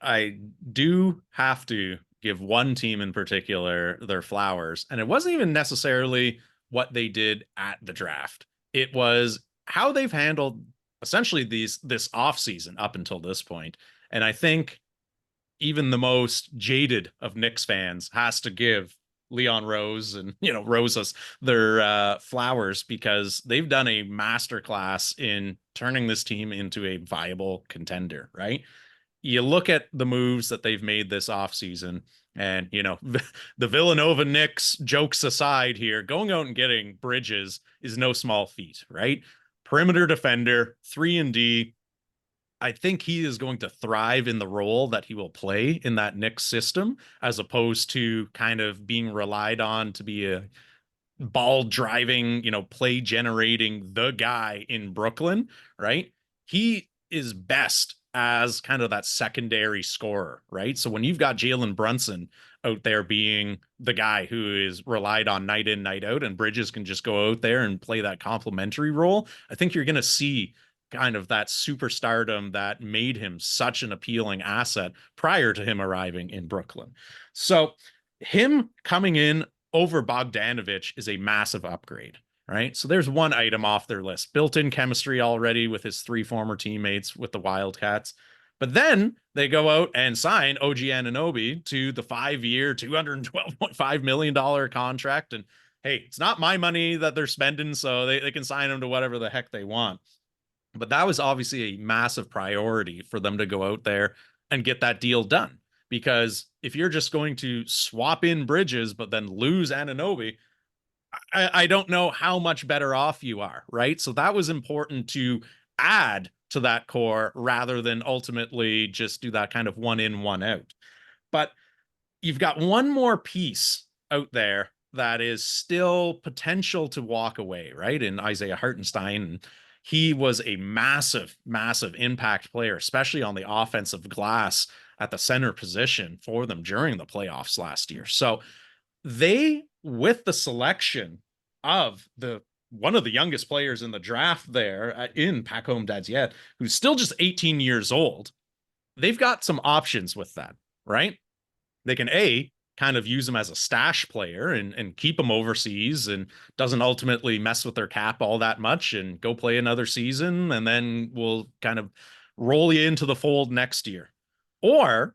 I do have to give one team in particular their flowers, and it wasn't even necessarily what they did at the draft. It was how they've handled essentially this offseason up until this point. And I think even the most jaded of Knicks fans has to give Leon Rose and Rosas their flowers because they've done a masterclass in turning this team into a viable contender, right? You look at the moves that they've made this offseason, and the Villanova Knicks jokes aside here, going out and getting Bridges is no small feat, right? Perimeter defender, 3-and-D. I think he is going to thrive in the role that he will play in that Knicks system, as opposed to kind of being relied on to be a ball driving, play generating the guy in Brooklyn, right? He is best as kind of that secondary scorer, right? So when you've got Jalen Brunson out there being the guy who is relied on night in, night out, and Bridges can just go out there and play that complementary role, I think you're going to see kind of that superstardom that made him such an appealing asset prior to him arriving in Brooklyn. So him coming in over Bogdanovich is a massive upgrade, right? So there's one item off their list. Built-in chemistry already with his three former teammates with the Wildcats. But then they go out and sign OG Anunoby to the 5-year, $212.5 million contract. And hey, it's not my money that they're spending, so they can sign him to whatever the heck they want. But that was obviously a massive priority for them to go out there and get that deal done. Because if you're just going to swap in Bridges, but then lose Anunoby, I don't know how much better off you are, right? So that was important to add to that core rather than ultimately just do that kind of one in, one out. But you've got one more piece out there that is still potential to walk away, right? In Isaiah Hartenstein. He was a massive, massive impact player, especially on the offensive glass at the center position for them during the playoffs last year. So they, with the selection of the one of the youngest players in the draft there in Pacome Dadziet, who's still just 18 years old, they've got some options with that, right? They can kind of use him as a stash player and keep him overseas and doesn't ultimately mess with their cap all that much and go play another season. And then we'll kind of roll you into the fold next year. Or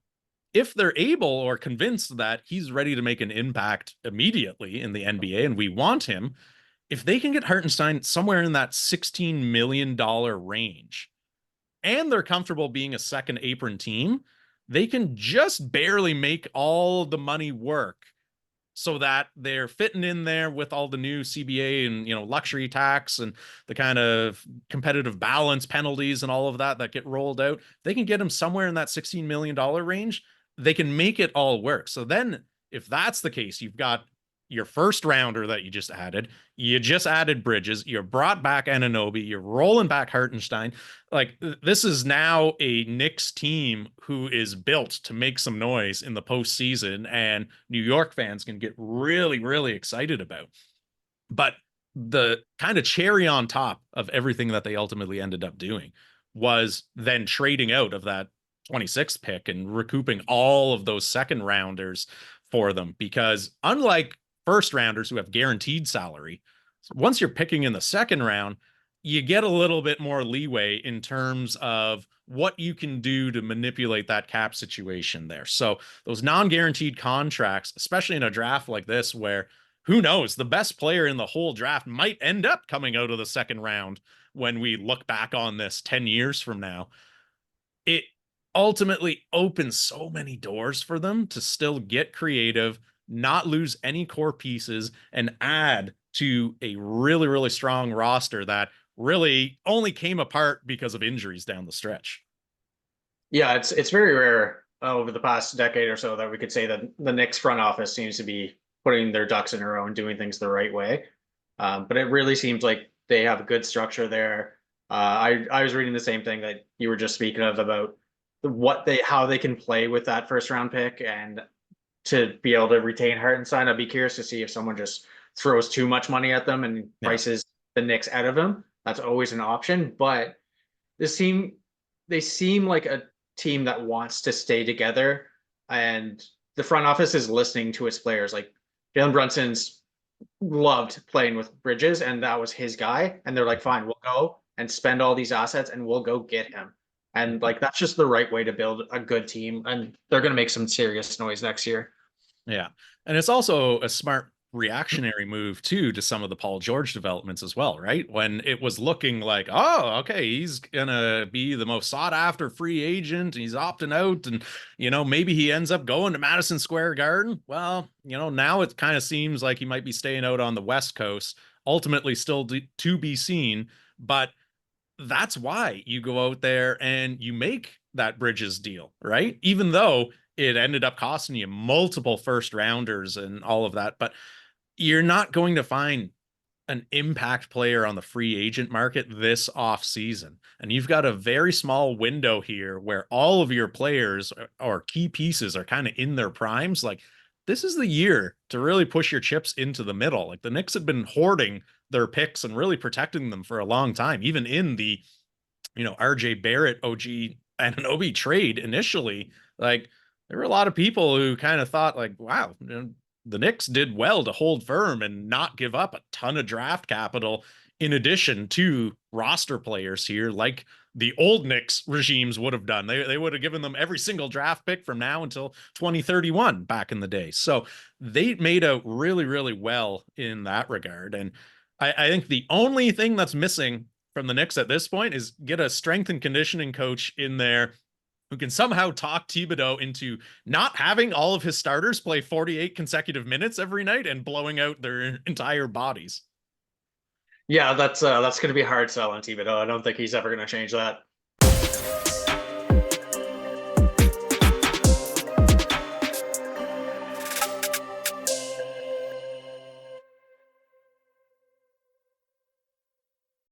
if they're able or convinced that he's ready to make an impact immediately in the NBA and we want him, if they can get Hartenstein somewhere in that $16 million range and they're comfortable being a second apron team, they can just barely make all the money work so that they're fitting in there with all the new CBA and luxury tax and the kind of competitive balance penalties and all of that get rolled out. They can get them somewhere in that $16 million range. They can make it all work. So then if that's the case, you've got your first rounder that you just added Bridges, you brought back Anunoby, you're rolling back Hartenstein. Like, this is now a Knicks team who is built to make some noise in the postseason, and New York fans can get really, really excited about. But the kind of cherry on top of everything that they ultimately ended up doing was then trading out of that 26th pick and recouping all of those second rounders for them. Because unlike first rounders who have guaranteed salary, once you're picking in the second round, you get a little bit more leeway in terms of what you can do to manipulate that cap situation there. So those non-guaranteed contracts, especially in a draft like this, where who knows, the best player in the whole draft might end up coming out of the second round when we look back on this 10 years from now. It ultimately opens so many doors for them to still get creative, not lose any core pieces, and add to a really, really strong roster that really only came apart because of injuries down the stretch. Yeah, it's very rare over the past decade or so that we could say that the Knicks front office seems to be putting their ducks in a row and doing things the right way. But it really seems like they have a good structure there. I was reading the same thing that you were just speaking of about how they can play with that first round pick and to be able to retain Hartenstein. I'd be curious to see if someone just throws too much money at them and Yeah. prices the Knicks out of them. That's always an option. But this team, they seem like team that wants to stay together, and the front office is listening to its players. Like Jalen Brunson's loved playing with Bridges, and that was his guy. And they're like, fine, we'll go and spend all these assets, and we'll go get him. And like that's just the right way to build a good team, and they're going to make some serious noise next year. Yeah. And it's also a smart reactionary move too to some of the Paul George developments as well, right? When it was looking like, oh, okay, he's gonna be the most sought after free agent, he's opting out, and maybe he ends up going to Madison Square Garden. Well, now it kind of seems like he might be staying out on the West Coast, ultimately still to be seen, but that's why you go out there and you make that Bridges deal, right? Even though it ended up costing you multiple first rounders and all of that, but you're not going to find an impact player on the free agent market this off season. And you've got a very small window here where all of your players or key pieces are kind of in their primes. Like, this is the year to really push your chips into the middle. Like, the Knicks had been hoarding their picks and really protecting them for a long time, even in the RJ Barrett, OG Anunoby trade initially. Like, there were a lot of people who kind of thought like, wow, the Knicks did well to hold firm and not give up a ton of draft capital in addition to roster players here, like the old Knicks regimes would have done. They would have given them every single draft pick from now until 2031 back in the day. So they made out really, really well in that regard. And I think the only thing that's missing from the Knicks at this point is get a strength and conditioning coach in there who can somehow talk Thibodeau into not having all of his starters play 48 consecutive minutes every night and blowing out their entire bodies. Yeah, that's going to be a hard sell on Thibodeau. I don't think he's ever going to change that.